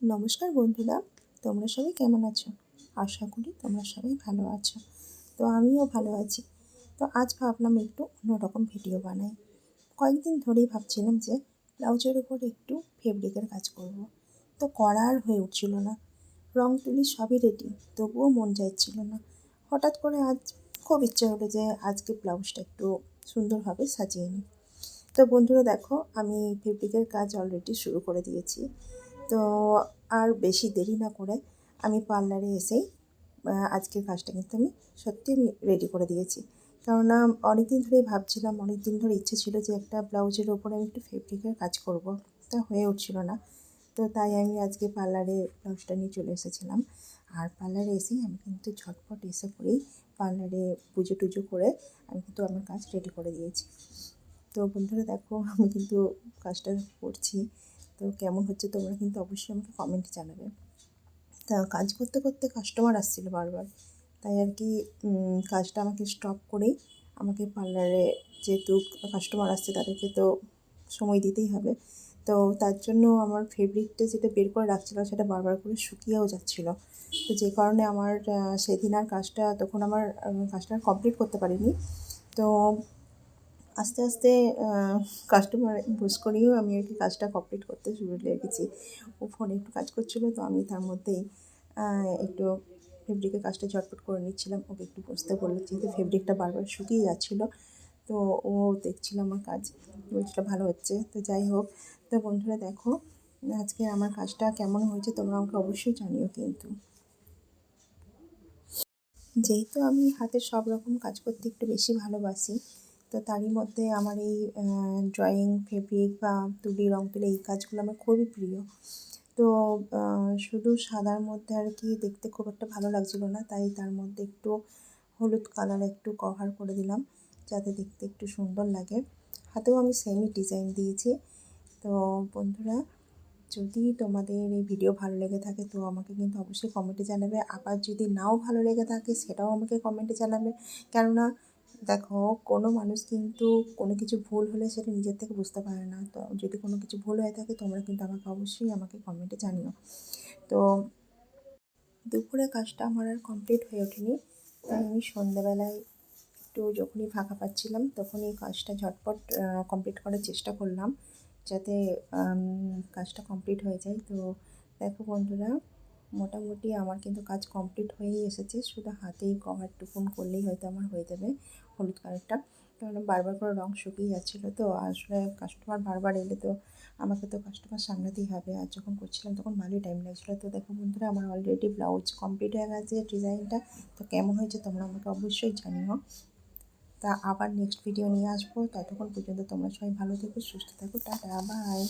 নমস্কার বন্ধুরা, তোমরা সবাই কেমন আছো? আশা করি তোমরা সবাই ভালো আছো। তো আমিও ভালো আছি। তো আজ ভাবলাম একটু অন্যরকম ভিডিও বানাই। কয়েকদিন ধরেই ভাবছিলাম যে ব্লাউজের উপর একটু ফেব্রিকের কাজ করব। তো করা আর হয়ে উঠছিল না। রং তুলি সবই রেডি, তবুও মন চাইছিল না। হঠাৎ করে আজ খুব ইচ্ছে হলো যে আজকে ব্লাউজটা একটু সুন্দরভাবে সাজিয়ে নিই। তো বন্ধুরা দেখো, আমি ফেব্রিকের কাজ অলরেডি শুরু করে দিয়েছি। তো আর বেশি দেরি না করে আমি পার্লারে এসেই আজকের কাজটা কিন্তু আমি রেডি করে দিয়েছি। কেননা অনেক দিন ধরেই ভাবছিলাম, অনেক দিন ধরে ইচ্ছে ছিল যে একটা ব্লাউজের ওপরে আমি একটু ফেব্রিকের কাজ করব, তা হয়ে উঠছিল না। তো তাই আমি আজকে পার্লারে ব্লাউজটা নিয়ে চলে এসেছিলাম। আর পার্লারে এসেই আমি কিন্তু ঝটপট এসে পড়েই পার্লারে পুজো টুজো করে আমি কিন্তু আমার কাজ রেডি করে দিয়েছি। তো বন্ধুরা দেখো, আমি কিন্তু কাজটা করছি। তো কেমন হচ্ছে তোমরা কিন্তু অবশ্যই আমাকে কমেন্টে জানাবে। তা কাজ করতে করতে কাস্টমার আসছিল বারবার, তাই আর কি কাজটা আমাকে স্টপ করেই আমাকে পার্লারে, যেহেতু কাস্টমার আসছে তাদেরকে তো সময় দিতেই হবে। তো তার জন্য আমার ফেব্রিকটা যেটা বের করে রাখছিলাম সেটা বারবার করে শুকিয়েও যাচ্ছিলো। তো যে কারণে আমার সেদিন আর তখন আমার কাজটা কমপ্লিট করতে পারিনি। তো আস্তে আস্তে কাস্টমার বুঝ করেও আমি আর কি কাজটা কমপ্লিট করতে শুরু লেগেছি। ও ফোনে একটু কাজ করছিলো, তো আমি তার মধ্যেই একটু ফেব্রিকের কাজটা ঝটপট করে নিচ্ছিলাম। ওকে একটু বসতে বললে, যেহেতু ফেব্রিকটা বারবার শুকিয়ে যাচ্ছিলো। তো ও দেখছিল আমার কাজ, বলছিল ভালো হচ্ছে। তো যাই হোক, তো বন্ধুরা দেখো, আজকে আমার কাজটা কেমন হয়েছে তোমরা আমাকে অবশ্যই জানিও কিন্তু। যেহেতু আমি হাতের সব রকম কাজ করতে একটু বেশি ভালোবাসি, তো তারই মধ্যে আমার এই ড্রয়িং, ফেব্রিক বা রং তুলি এই কাজগুলো আমার খুবই প্রিয়। তো শুধু সাদার মধ্যে আর কি দেখতে খুব একটা ভালো লাগছিলো না, তাই তার মধ্যে একটু হলুদ কালার একটু কভার করে দিলাম, যাতে দেখতে একটু সুন্দর লাগে। হাতেও আমি সেমই ডিজাইন দিয়েছি। তো বন্ধুরা, যদি তোমাদের এই ভিডিও ভালো লেগে থাকে তো আমাকে কিন্তু অবশ্যই কমেন্টে জানাবে। আবার যদি নাও ভালো লেগে থাকে সেটাও আমাকে কমেন্টে জানাবে। কেননা দেখো, কোনো মানুষ কিন্তু কোনো কিছু ভুল হলে সেটা নিজের থেকে বুঝতে পারে না। তো যদি কোনো কিছু ভুল হয়ে থাকে তোমরা কিন্তু আমাকে কমেন্টে জানিও। তো দুপুরে কাজটা আমার আর কমপ্লিট হয়ে ওঠেনি, তাই আমি সন্ধ্যেবেলায় একটু যখনই ফাঁকা পাচ্ছিলাম তখনই কাজটা ঝটপট কমপ্লিট করার চেষ্টা করলাম, যাতে কাজটা কমপ্লিট হয়ে যায়। তো দেখো বন্ধুরা, মোটামুটি আমার কিন্তু কাজ কমপ্লিট হয়েই এসেছে। শুধু হাতেই কভার টুকুন করলেই হয়তো আমার হয়ে যাবে হলুদ কালারটা। কারণ বারবার করে রং শুকিয়ে যাচ্ছিলো। তো আসলে কাস্টমার বারবার এলে তো আমাকে তো কাস্টমার সামলাতেই হবে। আর যখন করছিলাম তখন ভালোই টাইম লাগছিলো। তো দেখো বন্ধুরা, আমার অলরেডি ব্লাউজ কমপ্লিট হয়ে গেছে ডিজাইনটা। তো কেমন হয়েছে তোমরা আমাকে অবশ্যই জানিও। তা আবার নেক্সট ভিডিও নিয়ে আসবো। ততক্ষণ পর্যন্ত তোমরা সবাই ভালো থেকো, সুস্থ থাকো। Tata, by.